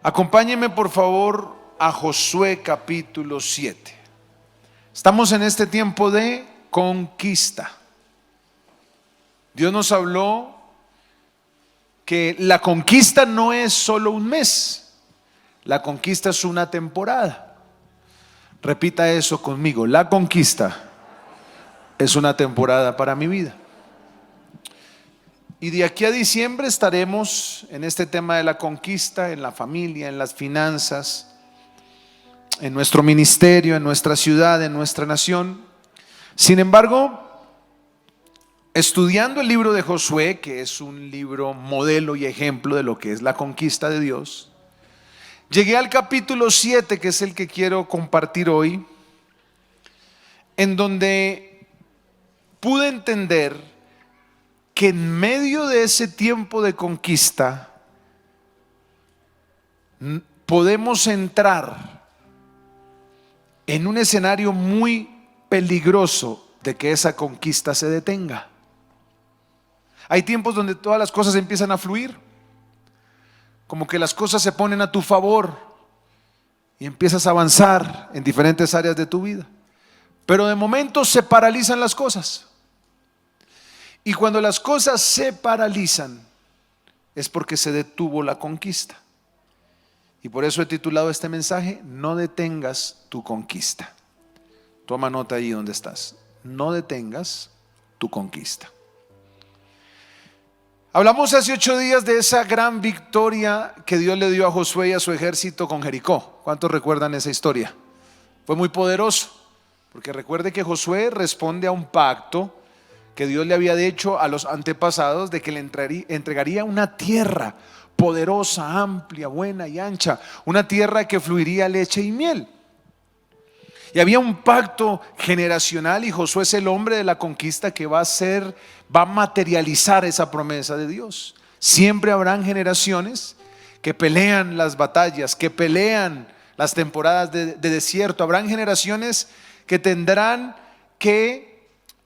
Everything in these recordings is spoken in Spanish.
Acompáñenme por favor a Josué capítulo 7. Estamos en este tiempo de conquista. Dios nos habló que la conquista no es solo un mes, la conquista es una temporada. Repita eso conmigo: la conquista es una temporada para mi vida. Y de aquí a diciembre estaremos en este tema de la conquista, en la familia, en las finanzas, en nuestro ministerio, en nuestra ciudad, en nuestra nación. Sin embargo, estudiando el libro de Josué, que es un libro modelo y ejemplo de lo que es la conquista de Dios, llegué al capítulo 7, que es el que quiero compartir hoy, en donde pude entender que en medio de ese tiempo de conquista podemos entrar en un escenario muy peligroso de que esa conquista se detenga. Hay tiempos donde todas las cosas empiezan a fluir, como que las cosas se ponen a tu favor y empiezas a avanzar en diferentes áreas de tu vida, pero de momento se paralizan las cosas. Y cuando las cosas se paralizan es porque se detuvo la conquista. Y por eso he titulado este mensaje: no detengas tu conquista. Toma nota allí donde estás: no detengas tu conquista. Hablamos hace 8 días de esa gran victoria que Dios le dio a Josué y a su ejército con Jericó. ¿Cuántos recuerdan esa historia? Fue muy poderoso, porque recuerde que Josué responde a un pacto que Dios le había hecho a los antepasados de que le entregaría una tierra poderosa, amplia, buena y ancha, una tierra que fluiría leche y miel. Y había un pacto generacional, y Josué es el hombre de la conquista que va a materializar esa promesa de Dios. Siempre habrán generaciones que pelean las batallas, que pelean las temporadas de desierto. Habrán generaciones que tendrán que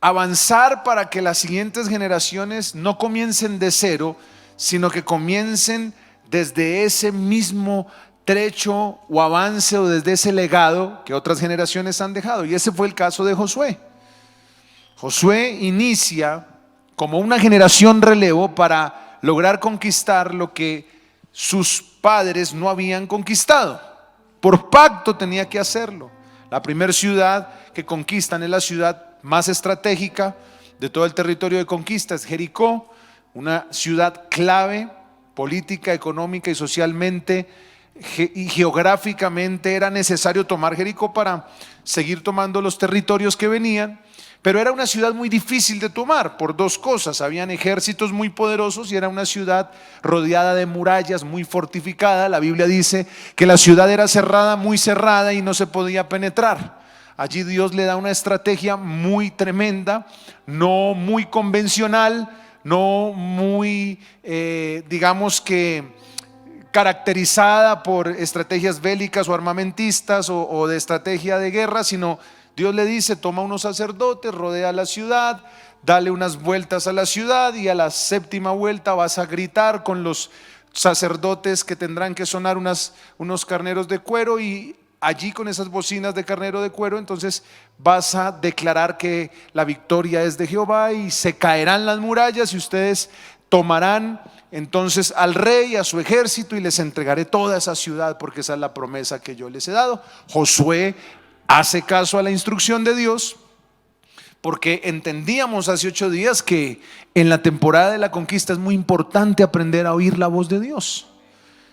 avanzar para que las siguientes generaciones no comiencen de cero, sino que comiencen desde ese mismo trecho o avance, o desde ese legado que otras generaciones han dejado. Y ese fue el caso de Josué. Josué inicia como una generación relevo para lograr conquistar lo que sus padres no habían conquistado. Por pacto tenía que hacerlo. La primera ciudad que conquistan es la ciudad más estratégica de todo el territorio de conquista, es Jericó, una ciudad clave política, económica y socialmente y geográficamente. Era necesario tomar Jericó para seguir tomando los territorios que venían, pero era una ciudad muy difícil de tomar por dos cosas: habían ejércitos muy poderosos y era una ciudad rodeada de murallas, muy fortificada. La Biblia dice que la ciudad era cerrada, muy cerrada, y no se podía penetrar. Allí Dios le da una estrategia muy tremenda, no muy convencional, no muy, digamos que caracterizada por estrategias bélicas o armamentistas o de estrategia de guerra, sino Dios le dice: toma unos sacerdotes, rodea la ciudad, dale unas vueltas a la ciudad, y a la 7ª vuelta vas a gritar con los sacerdotes que tendrán que sonar unos carneros de cuero, y allí con esas bocinas de carnero de cuero, entonces vas a declarar que la victoria es de Jehová, y se caerán las murallas y ustedes tomarán entonces al rey, a su ejército, y les entregaré toda esa ciudad, porque esa es la promesa que yo les he dado. Josué hace caso a la instrucción de Dios, porque entendíamos hace 8 días que en la temporada de la conquista es muy importante aprender a oír la voz de Dios.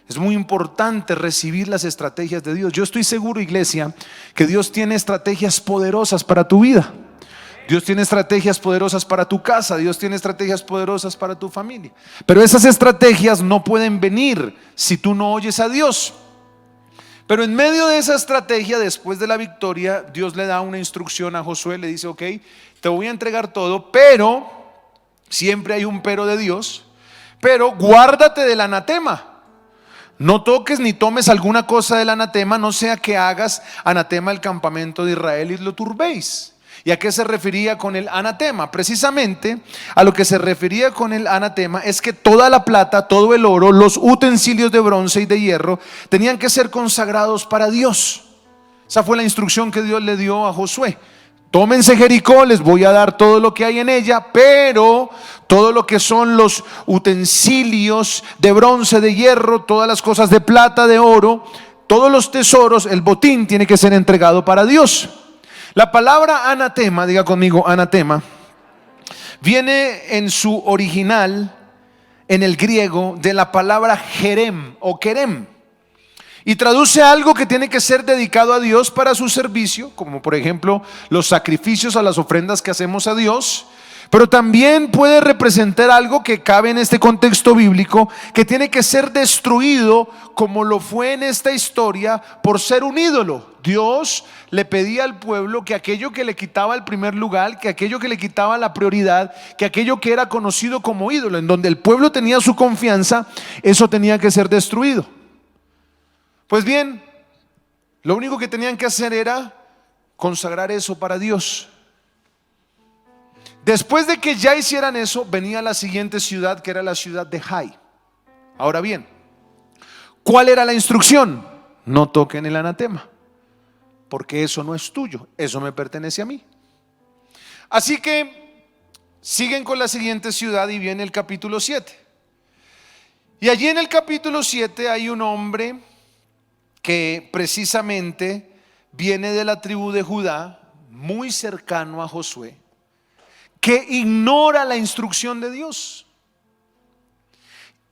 Es muy importante recibir las estrategias de Dios. Yo estoy seguro, iglesia, que Dios tiene estrategias poderosas para tu vida. Dios tiene estrategias poderosas para tu casa. Dios tiene estrategias poderosas para tu familia. Pero esas estrategias no pueden venir si tú no oyes a Dios. Pero en medio de esa estrategia, después de la victoria, Dios le da una instrucción a Josué. Le dice: ok, te voy a entregar todo, pero siempre hay un pero de Dios. Pero guárdate del anatema. No toques ni tomes alguna cosa del anatema, no sea que hagas anatema el campamento de Israel y lo turbéis. ¿Y a qué se refería con el anatema? Precisamente a lo que se refería con el anatema es que toda la plata, todo el oro, los utensilios de bronce y de hierro tenían que ser consagrados para Dios. Esa fue la instrucción que Dios le dio a Josué. Tómense Jericó, les voy a dar todo lo que hay en ella, pero todo lo que son los utensilios de bronce, de hierro, todas las cosas de plata, de oro, todos los tesoros, el botín tiene que ser entregado para Dios. La palabra anatema, diga conmigo anatema, viene en su original, en el griego, de la palabra jerem o kerem, y traduce algo que tiene que ser dedicado a Dios para su servicio, como por ejemplo los sacrificios a las ofrendas que hacemos a Dios. Pero también puede representar algo que cabe en este contexto bíblico, que tiene que ser destruido, como lo fue en esta historia, por ser un ídolo. Dios le pedía al pueblo que aquello que le quitaba el primer lugar, que aquello que le quitaba la prioridad, que aquello que era conocido como ídolo, en donde el pueblo tenía su confianza, eso tenía que ser destruido. Pues bien, lo único que tenían que hacer era consagrar eso para Dios. Después de que ya hicieran eso, venía la siguiente ciudad, que era la ciudad de Jai. Ahora bien, ¿cuál era la instrucción? No toquen el anatema, porque eso no es tuyo, eso me pertenece a mí. Así que siguen con la siguiente ciudad y viene el capítulo 7. Y allí en el capítulo 7 hay un hombre que precisamente viene de la tribu de Judá, muy cercano a Josué, que ignora la instrucción de Dios.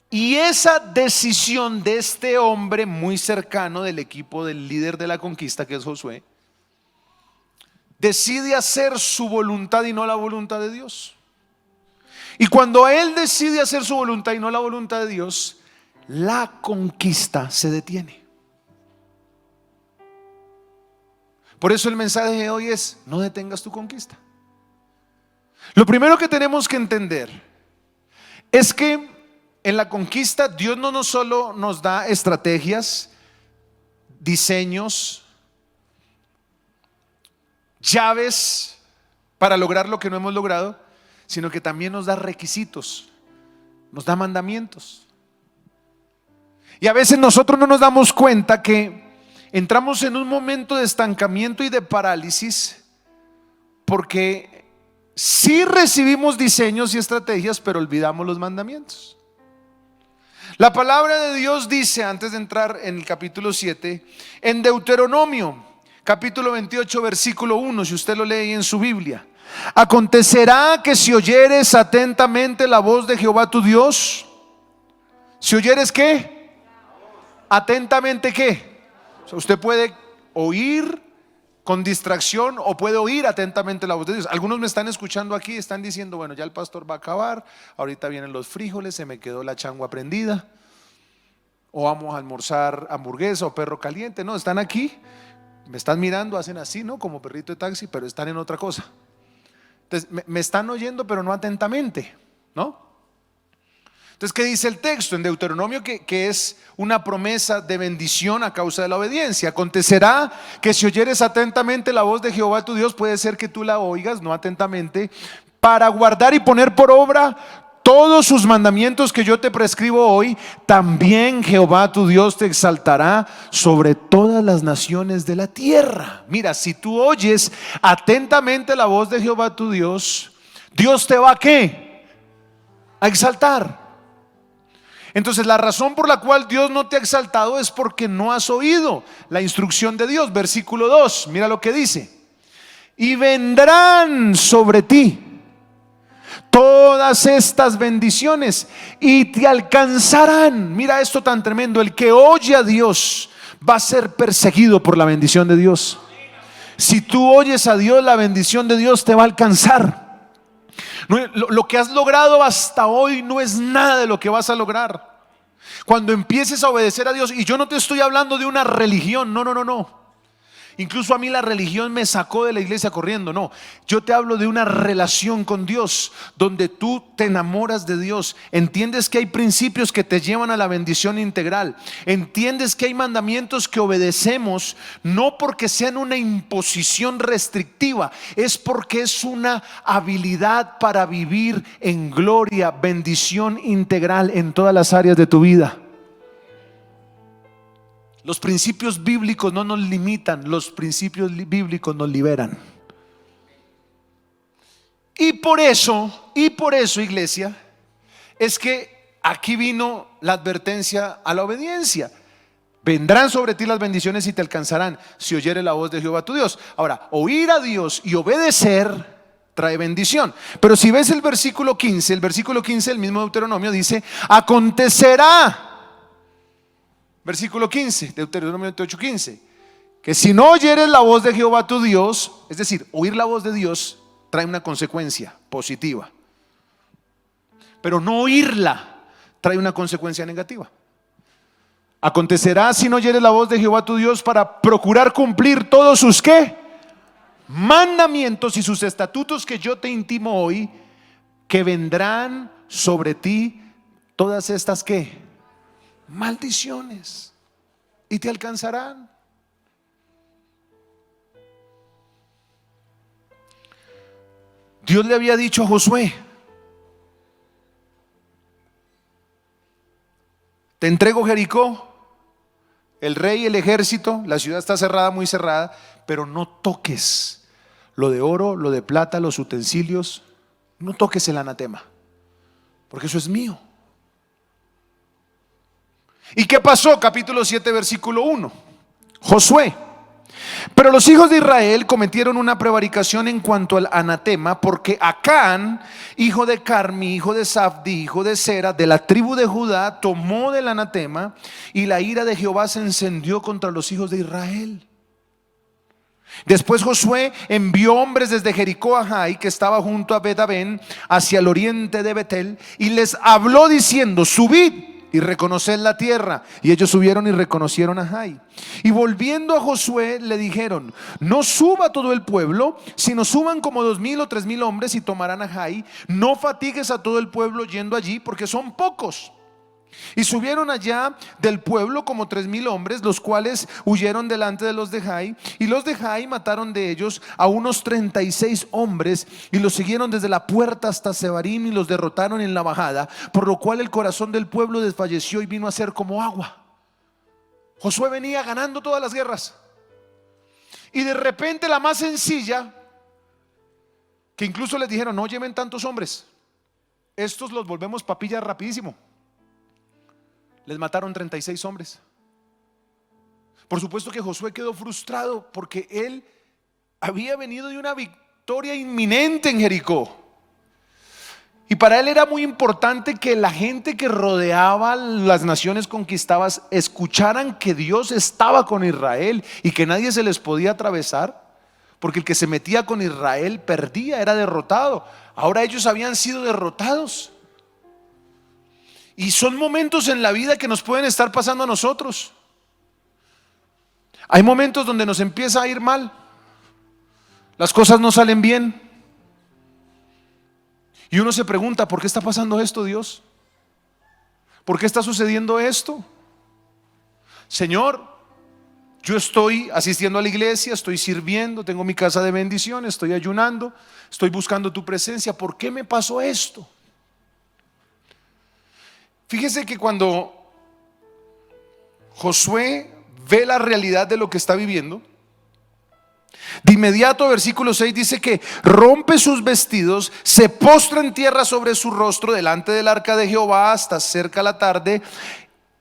Y esa decisión de este hombre muy cercano del equipo del líder de la conquista, que es Josué, decide hacer su voluntad y no la voluntad de Dios. Y cuando él decide hacer su voluntad y no la voluntad de Dios, la conquista se detiene. Por eso el mensaje de hoy es: no detengas tu conquista. Lo primero que tenemos que entender es que en la conquista Dios no solo nos da estrategias, diseños, llaves para lograr lo que no hemos logrado, sino que también nos da requisitos, nos da mandamientos. Y a veces nosotros no nos damos cuenta que entramos en un momento de estancamiento y de parálisis, porque sí recibimos diseños y estrategias, pero olvidamos los mandamientos. La palabra de Dios dice, antes de entrar en el capítulo 7, en Deuteronomio capítulo 28 versículo 1, si usted lo lee en su Biblia: acontecerá que si oyeres atentamente la voz de Jehová tu Dios, si oyeres ¿qué? Atentamente ¿qué? O sea, usted puede oír con distracción o puede oír atentamente la voz de Dios. Algunos me están escuchando aquí, están diciendo: bueno, ya el pastor va a acabar, ahorita vienen los frijoles, se me quedó la changua prendida, o vamos a almorzar hamburguesa o perro caliente. No, están aquí, me están mirando, hacen así, ¿no? Como perrito de taxi, pero están en otra cosa. Entonces me están oyendo, pero no atentamente, ¿no? Entonces, ¿qué dice el texto en Deuteronomio? Que es una promesa de bendición a causa de la obediencia. Acontecerá que si oyeres atentamente la voz de Jehová tu Dios, puede ser que tú la oigas, no atentamente, para guardar y poner por obra todos sus mandamientos que yo te prescribo hoy, también Jehová tu Dios te exaltará sobre todas las naciones de la tierra. Mira, si tú oyes atentamente la voz de Jehová tu Dios, Dios te va ¿a qué? A exaltar. Entonces la razón por la cual Dios no te ha exaltado es porque no has oído la instrucción de Dios. Versículo 2, mira lo que dice: y vendrán sobre ti todas estas bendiciones y te alcanzarán. Mira esto tan tremendo: el que oye a Dios va a ser perseguido por la bendición de Dios. Si tú oyes a Dios, la bendición de Dios te va a alcanzar. Lo que has logrado hasta hoy no es nada de lo que vas a lograr cuando empieces a obedecer a Dios. Y yo no te estoy hablando de una religión, no. Incluso a mí la religión me sacó de la iglesia corriendo. No, yo te hablo de una relación con Dios, donde tú te enamoras de Dios. Entiendes que hay principios que te llevan a la bendición integral. Entiendes que hay mandamientos que obedecemos, no porque sean una imposición restrictiva, es porque es una habilidad para vivir en gloria, bendición integral en todas las áreas de tu vida. Los principios bíblicos no nos limitan, los principios bíblicos nos liberan. Y por eso, iglesia, es que aquí vino la advertencia a la obediencia. Vendrán sobre ti las bendiciones y te alcanzarán si oyeres la voz de Jehová tu Dios. Ahora, oír a Dios y obedecer trae bendición. Pero si ves el versículo 15 del mismo Deuteronomio dice: acontecerá. Versículo 15, Deuteronomio 28:15, que si no oyeres la voz de Jehová tu Dios, es decir, oír la voz de Dios trae una consecuencia positiva, pero no oírla trae una consecuencia negativa. Acontecerá si no oyeres la voz de Jehová tu Dios para procurar cumplir todos sus ¿qué? Mandamientos y sus estatutos que yo te intimo hoy, que vendrán sobre ti todas estas ¿qué? Maldiciones, y te alcanzarán. Dios le había dicho a Josué: te entrego Jericó, el rey, el ejército, la ciudad está cerrada, muy cerrada, pero no toques lo de oro, lo de plata, los utensilios, no toques el anatema, porque eso es mío. ¿Y qué pasó? Capítulo 7, versículo 1. Josué: pero los hijos de Israel cometieron una prevaricación en cuanto al anatema, porque Acán, hijo de Carmi, hijo de Safdi, hijo de Sera, de la tribu de Judá, tomó del anatema, y la ira de Jehová se encendió contra los hijos de Israel. Después Josué envió hombres desde Jericó a Jai, que estaba junto a Bet-Aven, hacia el oriente de Betel, y les habló diciendo: subid y reconoced la tierra. Y ellos subieron y reconocieron a Jai. Y volviendo a Josué le dijeron: no suba todo el pueblo, sino suban como 2,000 o 3,000 hombres y tomarán a Jai. No fatigues a todo el pueblo yendo allí, porque son pocos. Y subieron allá del pueblo como 3,000 hombres, los cuales huyeron delante de los de Jai. Y los de Jai mataron de ellos a unos 36 hombres, y los siguieron desde la puerta hasta Sebarim, y los derrotaron en la bajada, por lo cual el corazón del pueblo desfalleció y vino a ser como agua. Josué venía ganando todas las guerras, y de repente la más sencilla, que incluso les dijeron: no lleven tantos hombres, estos los volvemos papillas rapidísimo. Les mataron 36 hombres. Por supuesto que Josué quedó frustrado, porque él había venido de una victoria inminente en Jericó. Y para él era muy importante que la gente que rodeaba las naciones conquistadas escucharan que Dios estaba con Israel y que nadie se les podía atravesar, porque el que se metía con Israel perdía, era derrotado. Ahora ellos habían sido derrotados. Y son momentos en la vida que nos pueden estar pasando a nosotros. Hay momentos donde nos empieza a ir mal, las cosas no salen bien, y uno se pregunta: ¿por qué está pasando esto, Dios? ¿Por qué está sucediendo esto? Señor, yo estoy asistiendo a la iglesia, estoy sirviendo, tengo mi casa de bendición, estoy ayunando, estoy buscando tu presencia. ¿Por qué me pasó esto? Fíjese que cuando Josué ve la realidad de lo que está viviendo, de inmediato versículo 6 dice que rompe sus vestidos, se postra en tierra sobre su rostro delante del arca de Jehová hasta cerca la tarde,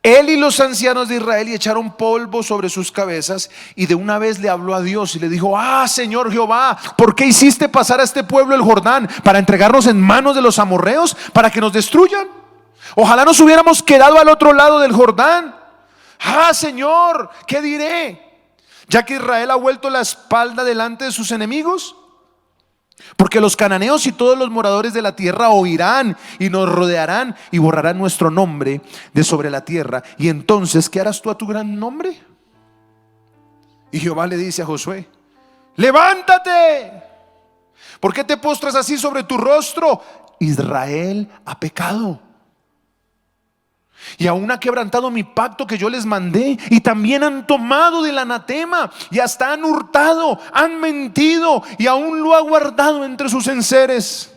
él y los ancianos de Israel, y echaron polvo sobre sus cabezas. Y de una vez le habló a Dios y le dijo: Señor Jehová, ¿por qué hiciste pasar a este pueblo el Jordán? ¿Para entregarnos en manos de los amorreos? ¿Para que nos destruyan? Ojalá nos hubiéramos quedado al otro lado del Jordán. Señor, ¿qué diré? Ya que Israel ha vuelto la espalda delante de sus enemigos. Porque los cananeos y todos los moradores de la tierra oirán y nos rodearán y borrarán nuestro nombre de sobre la tierra. Y entonces, ¿qué harás tú a tu gran nombre? Y Jehová le dice a Josué: levántate. ¿Por qué te postras así sobre tu rostro? Israel ha pecado y aún ha quebrantado mi pacto que yo les mandé, y también han tomado del anatema y hasta han hurtado, han mentido y aún lo ha guardado entre sus enseres.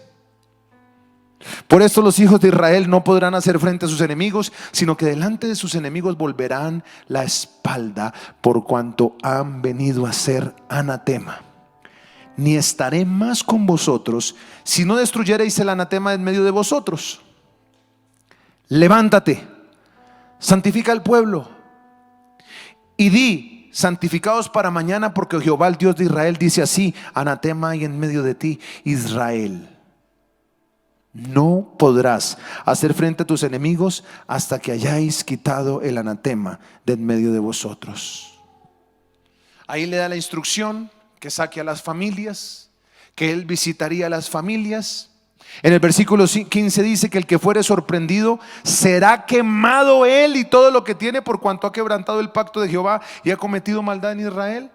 Por esto los hijos de Israel no podrán hacer frente a sus enemigos, sino que delante de sus enemigos volverán la espalda, por cuanto han venido a ser anatema. Ni estaré más con vosotros si no destruyereis el anatema en medio de vosotros. Levántate, santifica al pueblo y di: santificaos para mañana, porque Jehová el Dios de Israel dice así: anatema hay en medio de ti, Israel. No podrás hacer frente a tus enemigos hasta que hayáis quitado el anatema de en medio de vosotros. Ahí le da la instrucción que saque a las familias, que él visitaría a las familias. En el versículo 15 dice que el que fuere sorprendido será quemado él y todo lo que tiene, por cuanto ha quebrantado el pacto de Jehová y ha cometido maldad en Israel.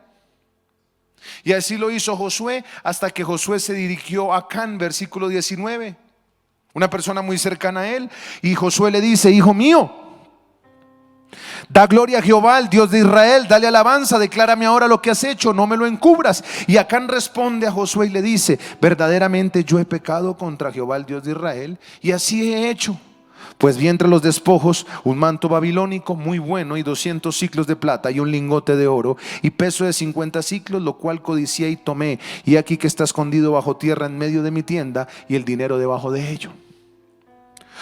Y así lo hizo Josué, hasta que Josué se dirigió a Acán, versículo 19, una persona muy cercana a él, y Josué le dice: hijo mío, da gloria a Jehová, el Dios de Israel, dale alabanza, declárame ahora lo que has hecho, no me lo encubras. Y Acán responde a Josué y le dice: verdaderamente yo he pecado contra Jehová, el Dios de Israel, y así he hecho. Pues vi entre los despojos un manto babilónico muy bueno y 200 siclos de plata y un lingote de oro y peso de 50 siclos, lo cual codicié y tomé, y aquí que está escondido bajo tierra en medio de mi tienda, y el dinero debajo de ello.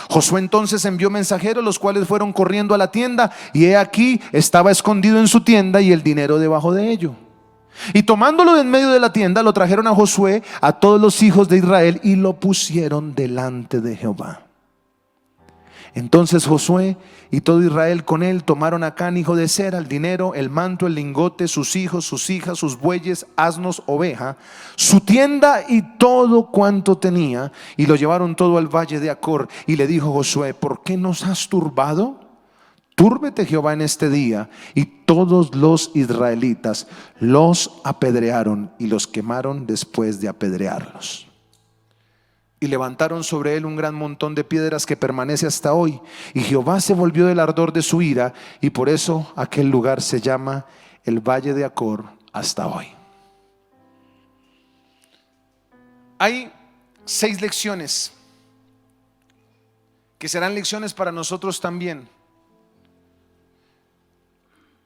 Josué entonces envió mensajeros, los cuales fueron corriendo a la tienda, y he aquí estaba escondido en su tienda y el dinero debajo de ello. Y tomándolo de en medio de la tienda, lo trajeron a Josué, a todos los hijos de Israel, y lo pusieron delante de Jehová. Entonces Josué y todo Israel con él tomaron a Acán, hijo de Zera, el dinero, el manto, el lingote, sus hijos, sus hijas, sus bueyes, asnos, oveja, su tienda y todo cuanto tenía, y lo llevaron todo al valle de Acor. Y le dijo Josué: ¿por qué nos has turbado? Túrbete Jehová en este día. Y todos los israelitas los apedrearon y los quemaron después de apedrearlos. Y levantaron sobre él un gran montón de piedras que permanece hasta hoy. Y Jehová se volvió del ardor de su ira, y por eso aquel lugar se llama el Valle de Acor hasta hoy. Hay 6 lecciones que serán lecciones para nosotros también,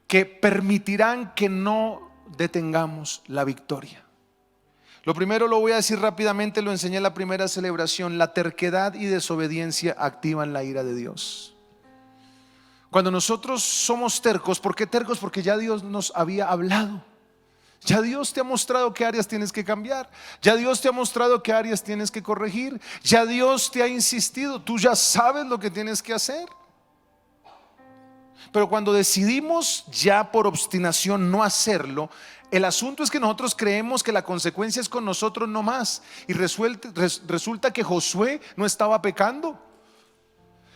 que permitirán que no detengamos la victoria. Lo primero lo voy a decir rápidamente, lo enseñé en la primera celebración: la terquedad y desobediencia activan la ira de Dios. Cuando nosotros somos tercos, ¿por qué tercos? Porque ya Dios nos había hablado. Ya Dios te ha mostrado qué áreas tienes que cambiar. Ya Dios te ha mostrado qué áreas tienes que corregir. Ya Dios te ha insistido. Tú ya sabes lo que tienes que hacer. Pero cuando decidimos ya por obstinación no hacerlo, el asunto es que nosotros creemos que la consecuencia es con nosotros no más. Y resulta que Josué no estaba pecando,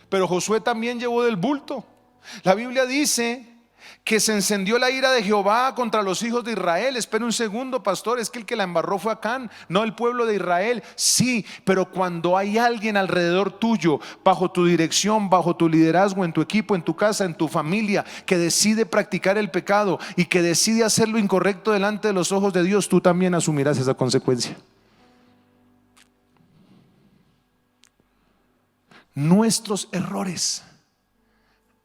pero Josué también llevó del bulto. La Biblia dice que se encendió la ira de Jehová contra los hijos de Israel. Espera un segundo, pastor, es que el que la embarró fue Acán, no el pueblo de Israel. Sí, pero cuando hay alguien alrededor tuyo, bajo tu dirección, bajo tu liderazgo, en tu equipo, en tu casa, en tu familia, que decide practicar el pecado y que decide hacer lo incorrecto delante de los ojos de Dios, tú también asumirás esa consecuencia. Nuestros errores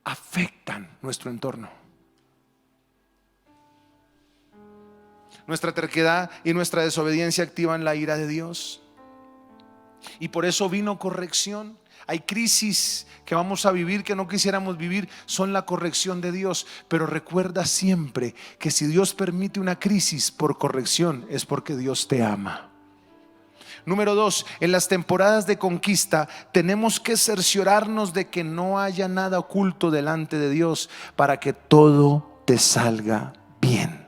afectan nuestro entorno. Nuestra terquedad y nuestra desobediencia activan la ira de Dios. Y por eso vino corrección. Hay crisis que vamos a vivir que no quisiéramos vivir, son la corrección de Dios. Pero recuerda siempre que si Dios permite una crisis por corrección, es porque Dios te ama. Número 2, en las temporadas de conquista tenemos que cerciorarnos de que no haya nada oculto delante de Dios para que todo te salga bien.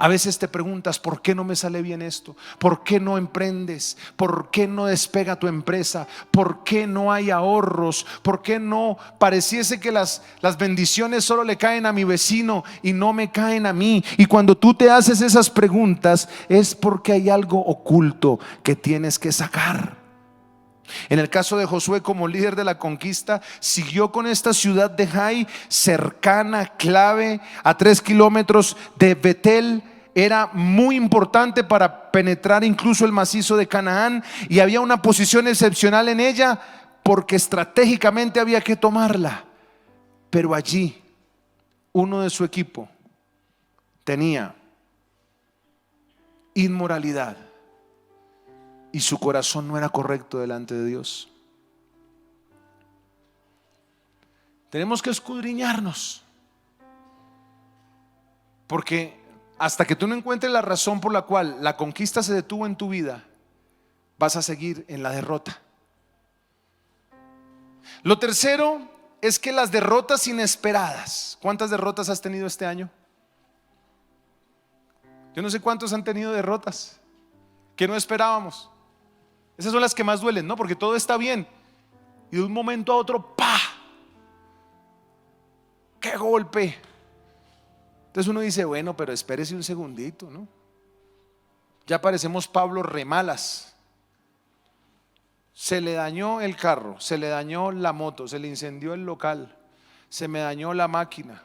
A veces te preguntas, ¿por qué no me sale bien esto? ¿Por qué no emprendes? ¿Por qué no despega tu empresa? ¿Por qué no hay ahorros? ¿Por qué no pareciese que las bendiciones solo le caen a mi vecino y no me caen a mí? Y cuando tú te haces esas preguntas es porque hay algo oculto que tienes que sacar. En el caso de Josué, como líder de la conquista, siguió con esta ciudad de Jai, cercana, clave, a 3 kilómetros de Betel. Era muy importante para penetrar incluso el macizo de Canaán, y había una posición excepcional en ella porque estratégicamente había que tomarla. Pero allí uno de su equipo tenía inmoralidad y su corazón no era correcto delante de Dios. Tenemos que escudriñarnos, porque hasta que tú no encuentres la razón por la cual la conquista se detuvo en tu vida, vas a seguir en la derrota. Lo tercero es que las derrotas inesperadas. ¿Cuántas derrotas has tenido este año? Yo no sé cuántos han tenido derrotas que no esperábamos. Esas son las que más duelen, ¿no? Porque todo está bien y de un momento a otro, ¡pa! ¡Qué golpe! Entonces uno dice, bueno, pero espérese un segundito, ¿no? Ya parecemos Pablo remalas. Se le dañó el carro, se le dañó la moto, se le incendió el local, se me dañó la máquina.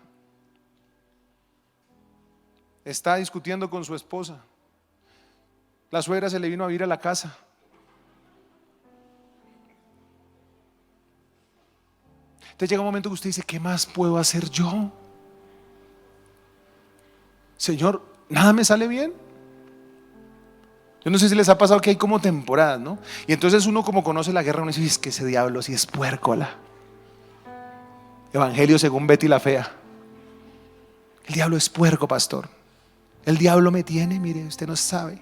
Está discutiendo con su esposa. La suegra se le vino a vivir a la casa. Entonces llega un momento que usted dice, ¿qué más puedo hacer yo? Señor, nada me sale bien. Yo no sé si les ha pasado que hay como temporadas, ¿no? Y entonces uno, como conoce la guerra, uno dice, es que ese diablo sí es puércola. Evangelio según Betty la Fea. El diablo es puerco, pastor. El diablo me tiene, mire, usted no sabe.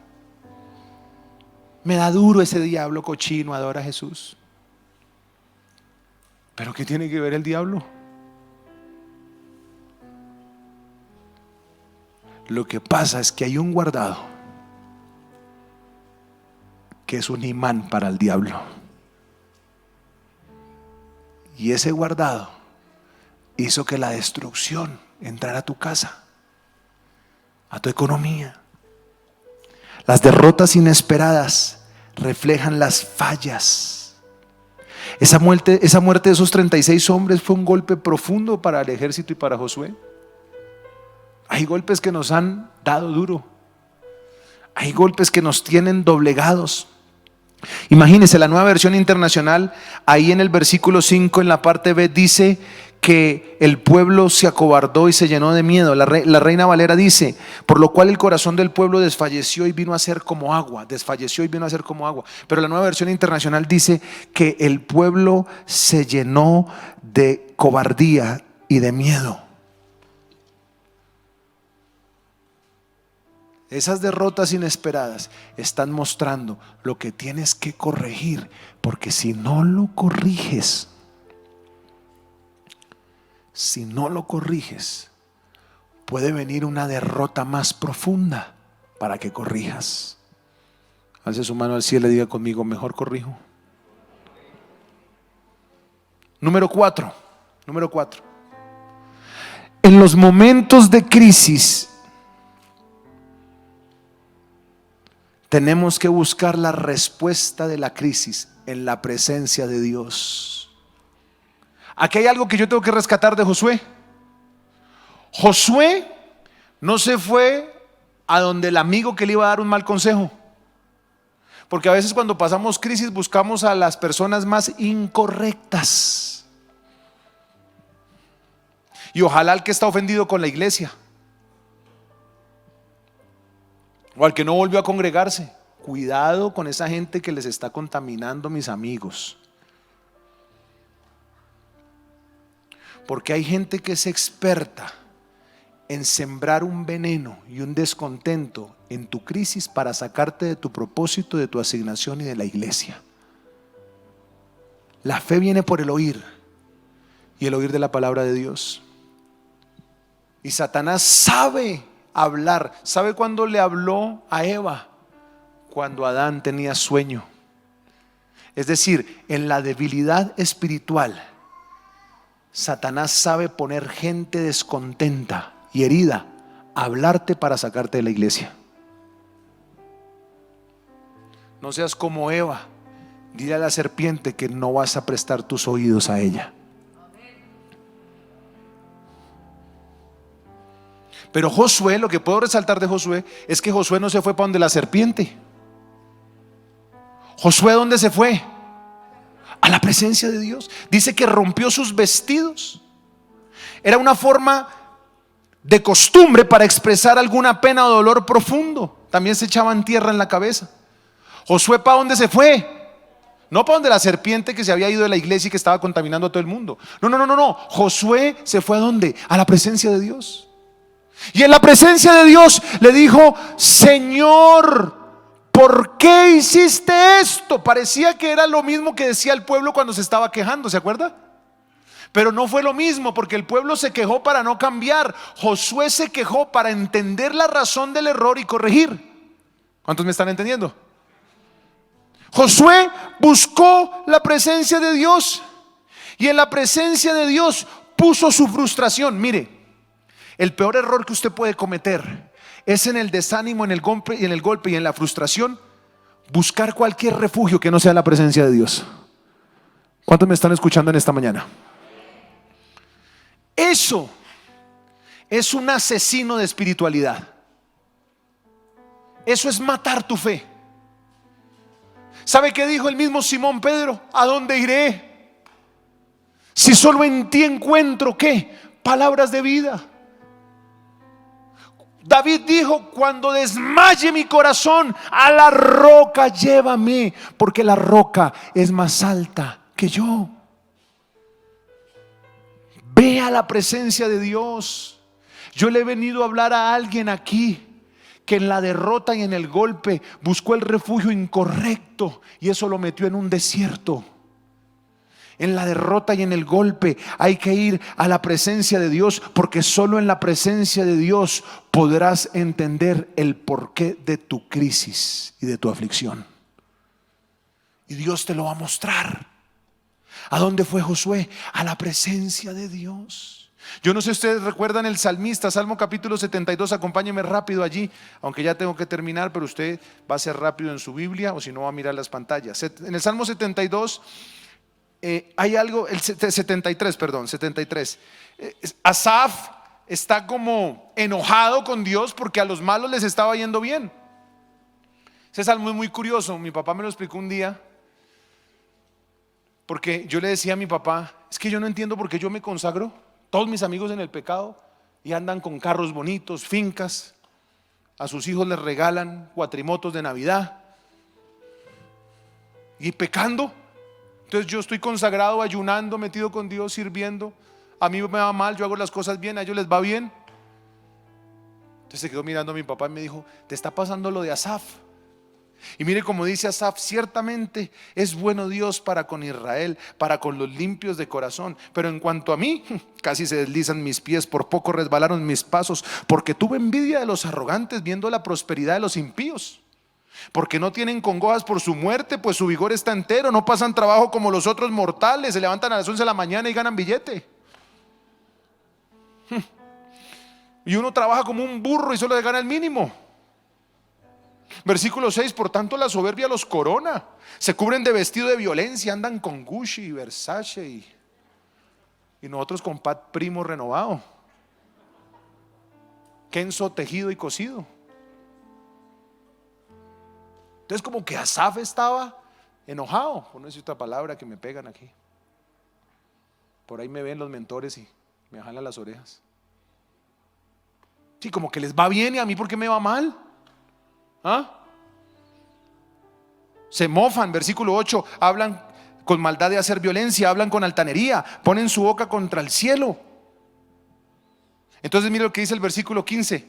Me da duro ese diablo cochino, adora a Jesús. ¿Pero qué tiene que ver el diablo? Lo que pasa es que hay un guardado que es un imán para el diablo. Y ese guardado hizo que la destrucción entrara a tu casa, a tu economía. Las derrotas inesperadas reflejan las fallas. Esa muerte de esos 36 hombres fue un golpe profundo para el ejército y para Josué. Hay golpes que nos han dado duro. Hay golpes que nos tienen doblegados. Imagínense, la Nueva Versión Internacional, ahí en el versículo 5, en la parte B, dice que el pueblo se acobardó y se llenó de miedo. La Reina Valera dice, por lo cual el corazón del pueblo desfalleció y vino a ser como agua. Desfalleció y vino a ser como agua. Pero la Nueva Versión Internacional dice que el pueblo se llenó de cobardía y de miedo. Esas derrotas inesperadas están mostrando lo que tienes que corregir, porque si no lo corriges, puede venir una derrota más profunda para que corrijas. Alce su mano al cielo y diga conmigo, mejor corrijo. Número 4. En los momentos de crisis tenemos que buscar la respuesta de la crisis en la presencia de Dios. Aquí hay algo que yo tengo que rescatar de Josué. Josué no se fue a donde el amigo que le iba a dar un mal consejo. Porque a veces cuando pasamos crisis buscamos a las personas más incorrectas. Y ojalá al que está ofendido con la iglesia, o al que no volvió a congregarse. Cuidado con esa gente que les está contaminando, mis amigos. Porque hay gente que es experta en sembrar un veneno y un descontento en tu crisis para sacarte de tu propósito, de tu asignación y de la iglesia. La fe viene por el oír, y el oír de la palabra de Dios. Y Satanás sabe hablar. ¿Sabe cuándo le habló a Eva? Cuando Adán tenía sueño. Es decir, en la debilidad espiritual, Satanás sabe poner gente descontenta y herida a hablarte para sacarte de la iglesia. No seas como Eva. Dile a la serpiente que no vas a prestar tus oídos a ella. Pero Josué, lo que puedo resaltar de Josué es que Josué no se fue para donde la serpiente. Josué, ¿dónde se fue? A la presencia de Dios. Dice que rompió sus vestidos. Era una forma de costumbre para expresar alguna pena o dolor profundo. También se echaban tierra en la cabeza. Josué, ¿para dónde se fue? No para donde la serpiente que se había ido de la iglesia y que estaba contaminando a todo el mundo. No. Josué se fue ¿a dónde? A la presencia de Dios. Y en la presencia de Dios le dijo: Señor, ¿por qué hiciste esto? Parecía que era lo mismo que decía el pueblo cuando se estaba quejando, ¿se acuerda? Pero no fue lo mismo, porque el pueblo se quejó para no cambiar. Josué se quejó para entender la razón del error y corregir. ¿Cuántos me están entendiendo? Josué buscó la presencia de Dios, y en la presencia de Dios puso su frustración. Mire, el peor error que usted puede cometer es en el desánimo, en el golpe y en la frustración, buscar cualquier refugio que no sea la presencia de Dios. ¿Cuántos me están escuchando en esta mañana? Eso es un asesino de espiritualidad. Eso es matar tu fe. ¿Sabe qué dijo el mismo Simón Pedro? ¿A dónde iré? Si solo en ti encuentro, ¿qué? Palabras de vida. David dijo: cuando desmaye mi corazón, a la roca llévame, porque la roca es más alta que yo. Ve a la presencia de Dios. Yo le he venido a hablar a alguien aquí que en la derrota y en el golpe buscó el refugio incorrecto y eso lo metió en un desierto. En la derrota y en el golpe hay que ir a la presencia de Dios, porque solo en la presencia de Dios podrás entender el porqué de tu crisis y de tu aflicción. Y Dios te lo va a mostrar. ¿A dónde fue Josué? A la presencia de Dios. Yo no sé si ustedes recuerdan el salmista, Salmo capítulo 72, acompáñenme rápido allí, aunque ya tengo que terminar, pero usted va a ser rápido en su Biblia o si no va a mirar las pantallas. En el Salmo 72 hay algo, el 73, perdón, 73. Asaf está como enojado con Dios porque a los malos les estaba yendo bien. Ese salmo es muy curioso, mi papá me lo explicó un día. Porque yo le decía a mi papá: es que yo no entiendo por qué yo me consagro, todos mis amigos en el pecado, y andan con carros bonitos, fincas, a sus hijos les regalan cuatrimotos de Navidad, y pecando. Entonces yo estoy consagrado, ayunando, metido con Dios, sirviendo. A mí me va mal, yo hago las cosas bien, a ellos les va bien. Entonces se quedó mirando a mi papá y me dijo: te está pasando lo de Asaf. Y mire cómo dice Asaf: ciertamente es bueno Dios para con Israel, para con los limpios de corazón, pero en cuanto a mí, casi se deslizan mis pies, por poco resbalaron mis pasos, porque tuve envidia de los arrogantes viendo la prosperidad de los impíos, porque no tienen congojas por su muerte, pues su vigor está entero, no pasan trabajo como los otros mortales, se levantan a las 11 de la mañana y ganan billete. Y uno trabaja como un burro y solo le gana el mínimo. Versículo 6: por tanto la soberbia los corona, se cubren de vestido de violencia, andan con Gucci y Versace y nosotros con Pat Primo renovado, Kenzo tejido y cosido. Entonces como que Asaf estaba enojado, por no decir otra palabra que me pegan aquí. Por ahí me ven los mentores y me jalan las orejas. Sí, como que les va bien y a mí ¿por qué me va mal? ¿Ah? Se mofan, versículo 8, hablan con maldad de hacer violencia, hablan con altanería, ponen su boca contra el cielo. Entonces mire lo que dice el versículo 15: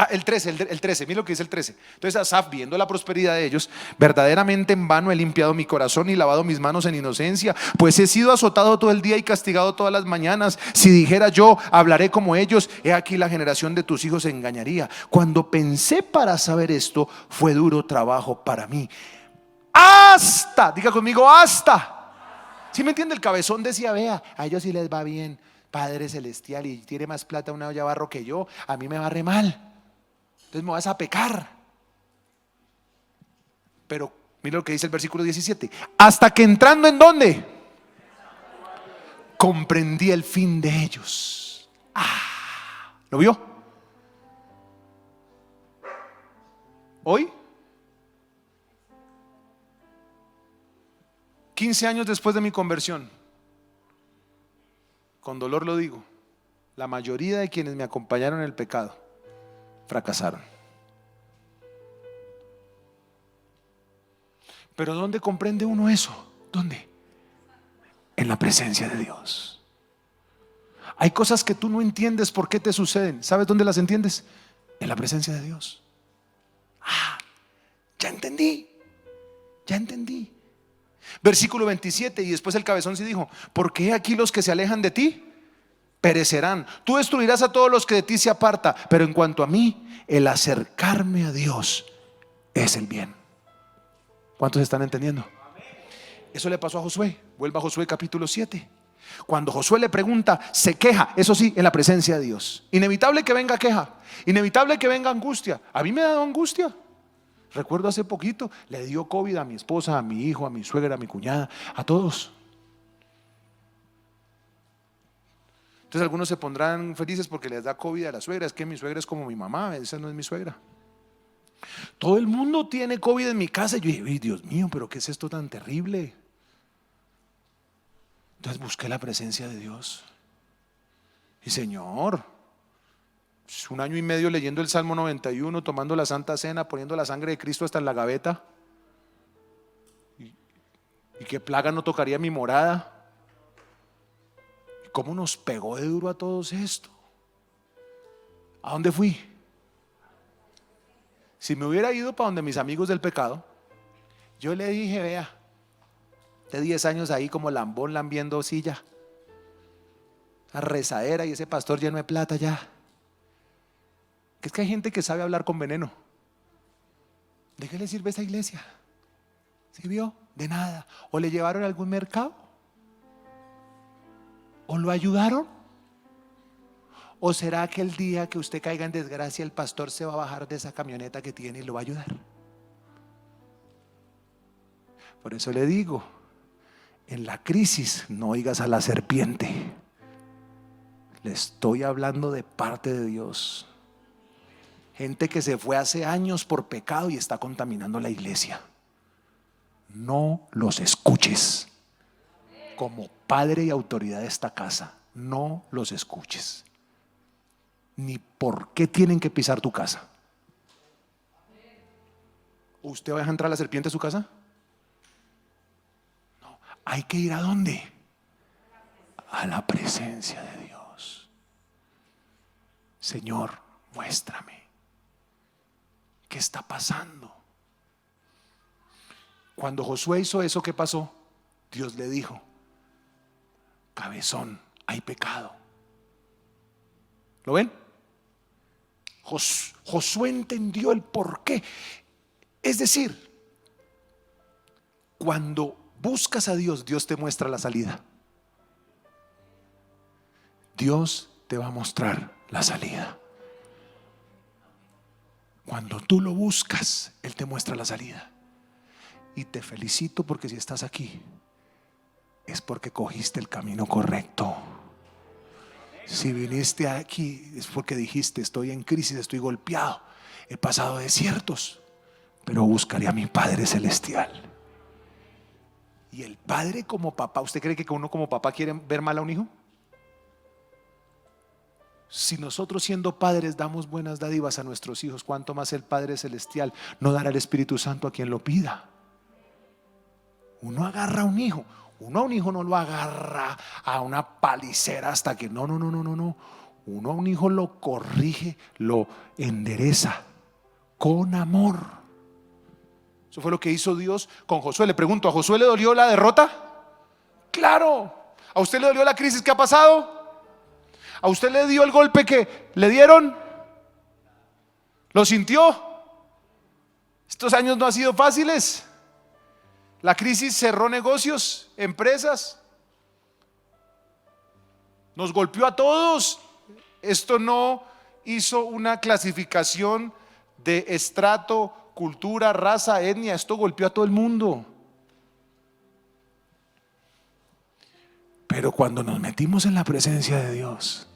El 13, el 13, mira lo que dice el 13. Entonces Asaf, viendo la prosperidad de ellos, verdaderamente en vano he limpiado mi corazón y lavado mis manos en inocencia, pues he sido azotado todo el día y castigado todas las mañanas. Si dijera yo, hablaré como ellos, he aquí la generación de tus hijos se engañaría. Cuando pensé para saber esto, fue duro trabajo para mí. Hasta, diga conmigo, hasta. ¿Sí me entiende? El cabezón decía, vea, a ellos sí les va bien, Padre Celestial, y tiene más plata una olla de barro que yo, a mí me va re mal. Entonces me vas a pecar. Pero mira lo que dice el versículo 17. Hasta que entrando en ¿dónde? Comprendí el fin de ellos. ¿Lo vio? Hoy, 15 años después de mi conversión, con dolor lo digo, la mayoría de quienes me acompañaron en el pecado fracasaron. Pero ¿dónde comprende uno eso? ¿Dónde? En la presencia de Dios. Hay cosas que tú no entiendes por qué te suceden. ¿Sabes dónde las entiendes? En la presencia de Dios. Ya entendí. Ya entendí. Versículo 27, y después el cabezón sí dijo: porque aquí los que se alejan de ti perecerán. Tú destruirás a todos los que de ti se aparta. Pero en cuanto a mí, el acercarme a Dios es el bien. ¿Cuántos están entendiendo? Eso le pasó a Josué. Vuelva a Josué capítulo 7. Cuando Josué le pregunta, se queja, eso sí, en la presencia de Dios. Inevitable que venga queja, inevitable que venga angustia. A mí me ha dado angustia. Recuerdo hace poquito, le dio COVID a mi esposa, a mi hijo, a mi suegra, a mi cuñada, a todos. Entonces algunos se pondrán felices porque les da COVID a la suegra. Es que mi suegra es como mi mamá, esa no es mi suegra. Todo el mundo tiene COVID en mi casa. Y yo dije, Dios mío, pero ¿qué es esto tan terrible? Entonces busqué la presencia de Dios. Y Señor, 1 año y medio leyendo el Salmo 91, tomando la Santa Cena, poniendo la sangre de Cristo hasta en la gaveta. Y qué plaga no tocaría mi morada. ¿Cómo nos pegó de duro a todos esto? ¿A dónde fui? Si me hubiera ido para donde mis amigos del pecado, yo le dije, vea, de 10 años ahí como lambón lambiendo silla, la rezadera y ese pastor lleno de plata ya. Que es que hay gente que sabe hablar con veneno. ¿De qué le sirve esa iglesia? ¿Sí vio? De nada. ¿O le llevaron a algún mercado? ¿O lo ayudaron? ¿O será que el día que usted caiga en desgracia el pastor se va a bajar de esa camioneta que tiene y lo va a ayudar? Por eso le digo, en la crisis no oigas a la serpiente. Le estoy hablando de parte de Dios. Gente que se fue hace años por pecado y está contaminando la iglesia. No los escuches. Como padre y autoridad de esta casa, no los escuches. Ni por qué tienen que pisar tu casa. ¿Usted va a dejar entrar a la serpiente a su casa? No. Hay que ir ¿a dónde? A la presencia de Dios. Señor, muéstrame qué está pasando. Cuando Josué hizo eso, ¿qué pasó? Dios le dijo: cabezón, hay pecado. ¿Lo ven? Josué entendió el porqué. Es decir, cuando buscas a Dios, Dios te muestra la salida. Dios te va a mostrar la salida. Cuando tú lo buscas, Él te muestra la salida. Y te felicito porque si estás aquí, es porque cogiste el camino correcto. Si viniste aquí es porque dijiste: estoy en crisis, estoy golpeado, he pasado desiertos, pero buscaré a mi Padre Celestial. Y el Padre como papá, ¿usted cree que uno como papá quiere ver mal a un hijo? Si nosotros siendo padres damos buenas dádivas a nuestros hijos, ¿cuánto más el Padre Celestial no dará el Espíritu Santo a quien lo pida? Uno agarra a un hijo no lo agarra a una palicera hasta que no. Uno a un hijo lo corrige, lo endereza con amor. Eso fue lo que hizo Dios con Josué. Le pregunto, ¿a Josué le dolió la derrota? Claro. ¿A usted le dolió la crisis que ha pasado? ¿A usted le dio el golpe que le dieron? ¿Lo sintió? Estos años no han sido fáciles. La crisis cerró negocios, empresas. Nos golpeó a todos. Esto no hizo una clasificación de estrato, cultura, raza, etnia. Esto golpeó a todo el mundo. Pero cuando nos metimos en la presencia de Dios,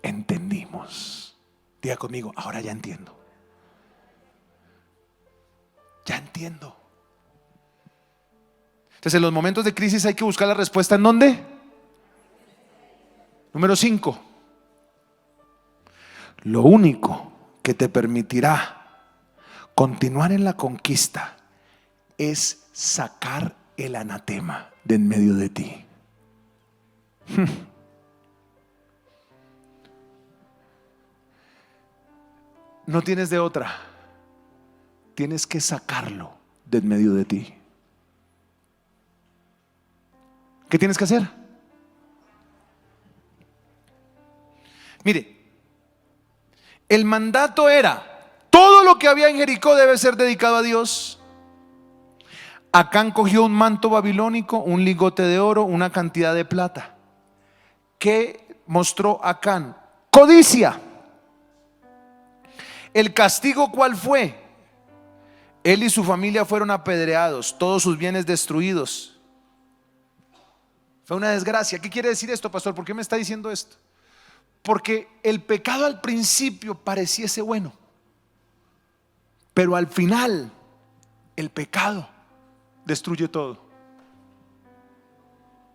entendimos. Diga conmigo, ahora ya entiendo. Ya entiendo. Entonces, en los momentos de crisis hay que buscar la respuesta ¿en dónde? Número 5. Lo único que te permitirá continuar en la conquista es sacar el anatema de en medio de ti. No tienes de otra. Tienes que sacarlo de en medio de ti. ¿Qué tienes que hacer? Mire, el mandato era: todo lo que había en Jericó debe ser dedicado a Dios. Acán cogió un manto babilónico, un lingote de oro, una cantidad de plata. ¿Qué mostró Acán? Codicia. ¿El castigo cuál fue? Él y su familia fueron apedreados, todos sus bienes destruidos. Fue una desgracia. ¿Qué quiere decir esto, pastor? ¿Por qué me está diciendo esto? Porque el pecado al principio pareciese bueno, pero al final el pecado destruye todo.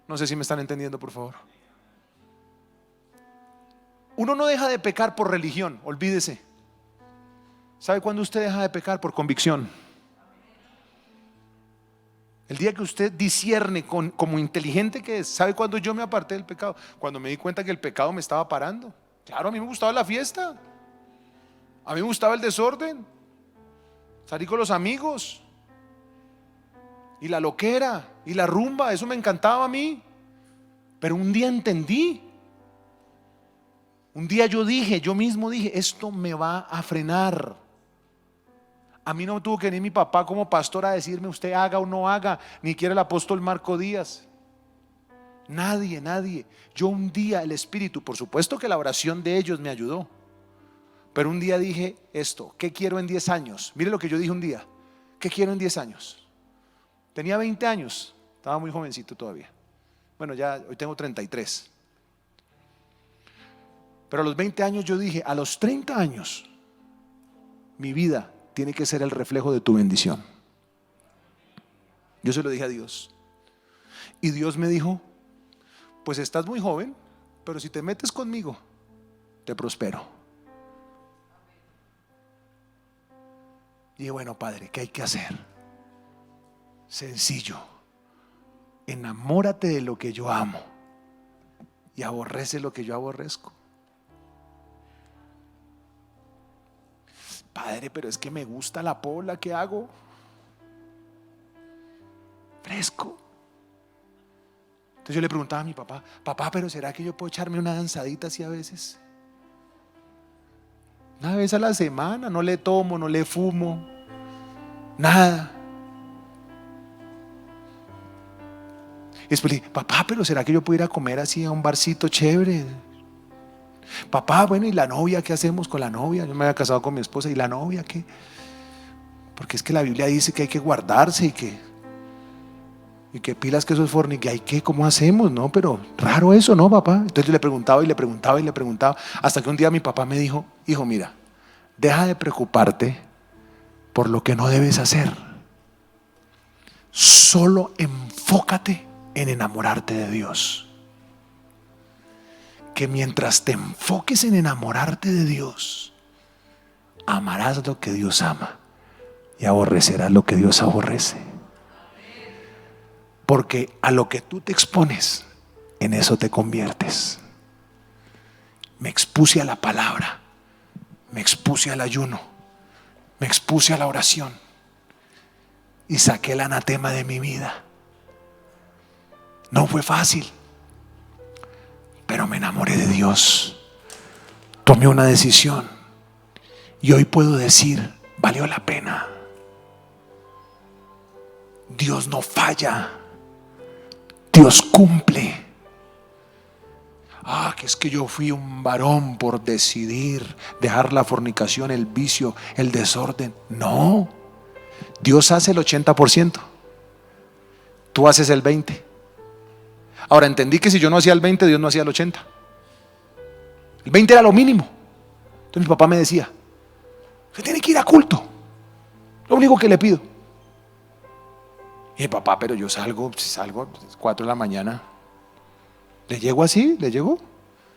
No sé si me están entendiendo, por favor. Uno no deja de pecar por religión, olvídese. ¿Sabe cuándo usted deja de pecar? Por convicción. El día que usted discierne como inteligente que es. ¿Sabe cuándo yo me aparté del pecado? Cuando me di cuenta que el pecado me estaba parando. Claro, a mí me gustaba la fiesta, a mí me gustaba el desorden, salir con los amigos y la loquera y la rumba, eso me encantaba a mí. Pero un día entendí. Un día yo mismo dije, esto me va a frenar. A mí no tuvo que venir mi papá como pastor a decirme usted haga o no haga, ni siquiera el apóstol Marco Díaz. Nadie. Yo un día, el Espíritu, por supuesto que la oración de ellos me ayudó, pero un día dije esto: ¿qué quiero en 10 años? Mire lo que yo dije un día: ¿qué quiero en 10 años? Tenía 20 años, estaba muy jovencito todavía. Bueno, ya hoy tengo 33. Pero a los 20 años yo dije: a los 30 años mi vida tiene que ser el reflejo de tu bendición. Yo se lo dije a Dios. Y Dios me dijo: pues estás muy joven, pero si te metes conmigo, te prospero. Y dije: bueno, Padre, ¿qué hay que hacer? Sencillo. Enamórate de lo que yo amo y aborrece lo que yo aborrezco. Padre, pero es que me gusta la pola, ¿qué hago? Fresco. Entonces yo le preguntaba a mi papá: papá, pero ¿será que yo puedo echarme una danzadita así a veces? Una vez a la semana, no le tomo, no le fumo, nada. Y después le dije: papá, pero ¿será que yo puedo ir a comer así a un barcito chévere? Papá, bueno, ¿y la novia? ¿Qué hacemos con la novia? Yo me había casado con mi esposa, ¿y la novia qué? Porque es que la Biblia dice que hay que guardarse y que pilas, que eso es fornicación, hay que, ¿cómo hacemos? No, pero raro eso, ¿no, papá? Entonces yo le preguntaba, hasta que un día mi papá me dijo: hijo, mira, deja de preocuparte por lo que no debes hacer, solo enfócate en enamorarte de Dios. Que mientras te enfoques en enamorarte de Dios, amarás lo que Dios ama y aborrecerás lo que Dios aborrece. Porque a lo que tú te expones, en eso te conviertes. me expuse a la palabra, me expuse al ayuno, me expuse a la oración y saqué el anatema de mi vida. No fue fácil, pero me enamoré de Dios. Tomé una decisión y hoy puedo decir, valió la pena. Dios no falla, Dios cumple. Que es que yo fui un varón por decidir dejar la fornicación, el vicio, el desorden. No, Dios hace el 80%, tú haces el 20%. Ahora entendí que si yo no hacía el 20%, Dios no hacía el 80%. El 20% era lo mínimo. Entonces mi papá me decía, usted tiene que ir a culto, lo único que le pido. Y mi papá, pero yo salgo 4 de la mañana. ¿Le llego así? ¿Le llego?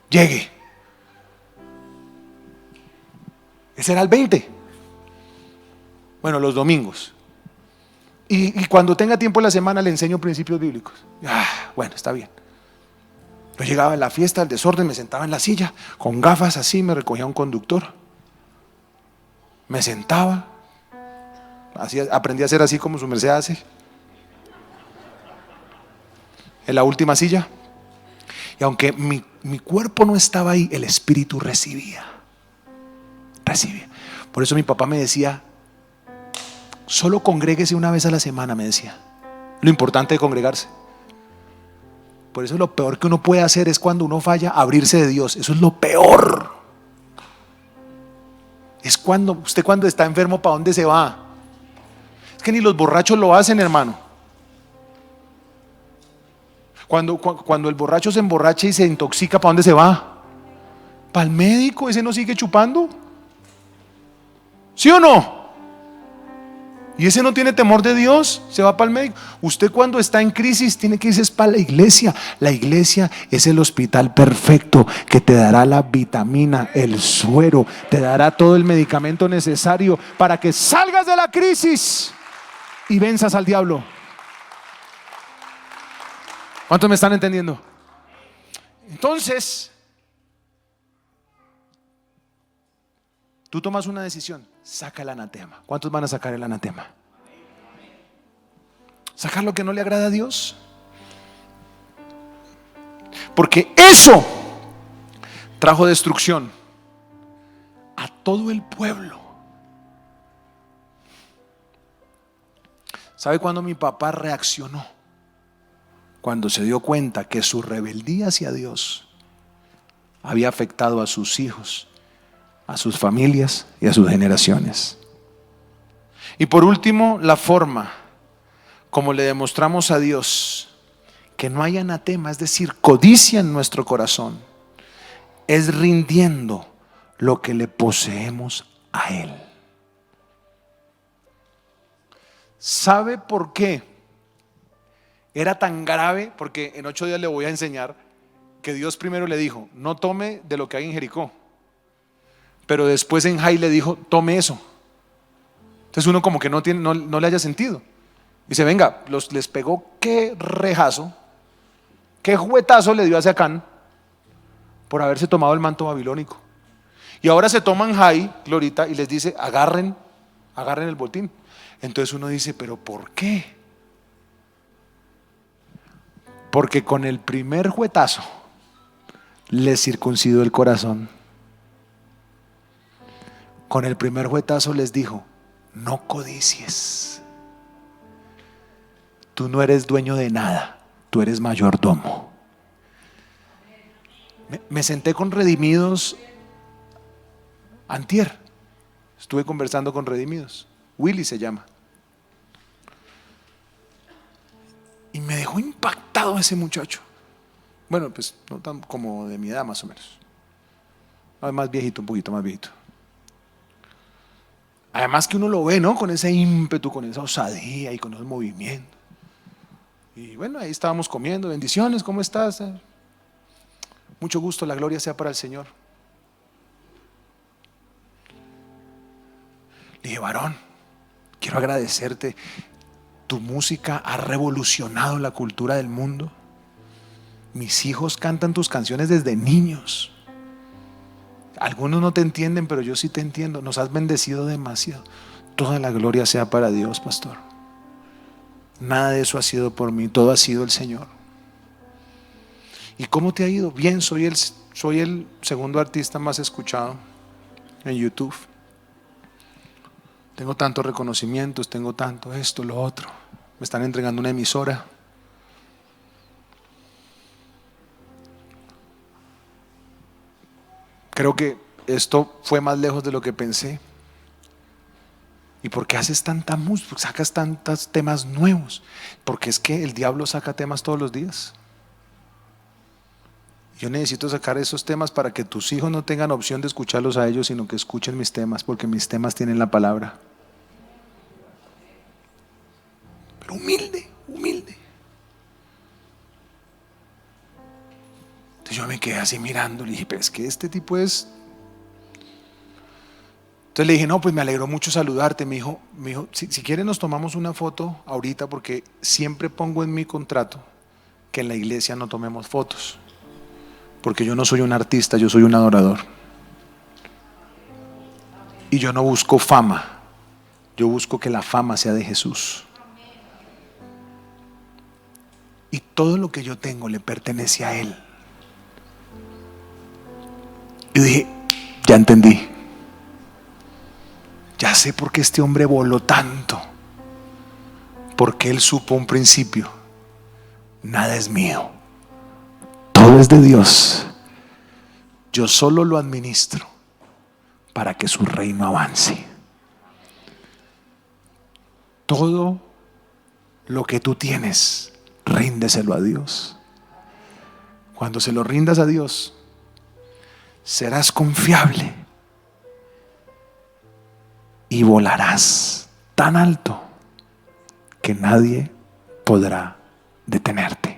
Llegue. Ese era el 20%. Bueno, los domingos. Y cuando tenga tiempo en la semana le enseño principios bíblicos. Bueno, está bien. Yo llegaba en la fiesta, el desorden, me sentaba en la silla, con gafas así, me recogía un conductor. Me sentaba. Aprendí a hacer así como su merced hace. En la última silla. Y aunque mi cuerpo no estaba ahí, el espíritu recibía. Por eso mi papá me decía, solo congréguese una vez a la semana, me decía. Lo importante de congregarse. Por eso lo peor que uno puede hacer es cuando uno falla, abrirse de Dios. Eso es lo peor. Es cuando está enfermo, ¿para dónde se va? Es que ni los borrachos lo hacen, hermano. Cuando el borracho se emborracha y se intoxica, ¿para dónde se va? ¿Para el médico? ¿Ese no sigue chupando? ¿Sí o no? Y ese no tiene temor de Dios, se va para el médico. Usted cuando está en crisis tiene que irse para la iglesia. La iglesia es el hospital perfecto que te dará la vitamina, el suero, te dará todo el medicamento necesario para que salgas de la crisis y venzas al diablo. ¿Cuántos me están entendiendo? Entonces, tú tomas una decisión, saca el anatema. ¿Cuántos van a sacar el anatema? Sacar lo que no le agrada a Dios. Porque eso trajo destrucción a todo el pueblo. ¿Sabe cuándo mi papá reaccionó? Cuando se dio cuenta que su rebeldía hacia Dios había afectado a sus hijos, a sus familias y a sus generaciones. Y por último, la forma como le demostramos a Dios que no hay anatema, es decir, codicia en nuestro corazón, es rindiendo lo que le poseemos a Él. ¿Sabe por qué era tan grave? Porque en 8 días le voy a enseñar que Dios primero le dijo, no tome de lo que hay en Jericó. Pero después en Jai le dijo, tome eso. Entonces uno como que no le haya sentido. Dice, venga, les pegó qué rejazo, qué juetazo le dio a Acán por haberse tomado el manto babilónico. Y ahora se toman Jai, Glorita, y les dice, agarren el botín. Entonces uno dice, pero ¿por qué? Porque con el primer juetazo les circuncidó el corazón. Con el primer juetazo les dijo, no codicies. Tú no eres dueño de nada, tú eres mayordomo. Me senté con redimidos antier. Estuve conversando con redimidos. Willy se llama. Y me dejó impactado ese muchacho. Bueno, pues no tan como de mi edad más o menos. Más viejito, un poquito más viejito. Además que uno lo ve, ¿no? Con ese ímpetu, con esa osadía y con esos movimientos. Y bueno, ahí estábamos comiendo. Bendiciones, ¿cómo estás? Mucho gusto, la gloria sea para el Señor. Le dije, varón, quiero agradecerte. Tu música ha revolucionado la cultura del mundo. Mis hijos cantan tus canciones desde niños. Algunos no te entienden, pero yo sí te entiendo. Nos has bendecido demasiado. Toda la gloria sea para Dios, pastor. Nada de eso ha sido por mí, todo ha sido el Señor. ¿Y cómo te ha ido? Bien, soy el segundo artista más escuchado en YouTube. Tengo tantos reconocimientos, tengo tanto esto, lo otro. Me están entregando una emisora. Creo que esto fue más lejos de lo que pensé. ¿Y por qué haces tanta música? Sacas tantos temas nuevos. Porque es que el diablo saca temas todos los días. Yo necesito sacar esos temas para que tus hijos no tengan opción de escucharlos a ellos, sino que escuchen mis temas, porque mis temas tienen la palabra. Pero humilde, humilde. Entonces yo me quedé así mirando, le dije, pero es que este tipo es... Entonces le dije, no, pues me alegró mucho saludarte. Me dijo, si quieres nos tomamos una foto ahorita, porque siempre pongo en mi contrato que en la iglesia no tomemos fotos. Porque yo no soy un artista, yo soy un adorador. Y yo no busco fama, yo busco que la fama sea de Jesús. Y todo lo que yo tengo le pertenece a Él. Y dije, ya entendí. Ya sé por qué este hombre voló tanto. Porque él supo un principio. Nada es mío. Todo es de Dios. Yo solo lo administro para que su reino avance. Todo lo que tú tienes, ríndeselo a Dios. Cuando se lo rindas a Dios, serás confiable y volarás tan alto que nadie podrá detenerte.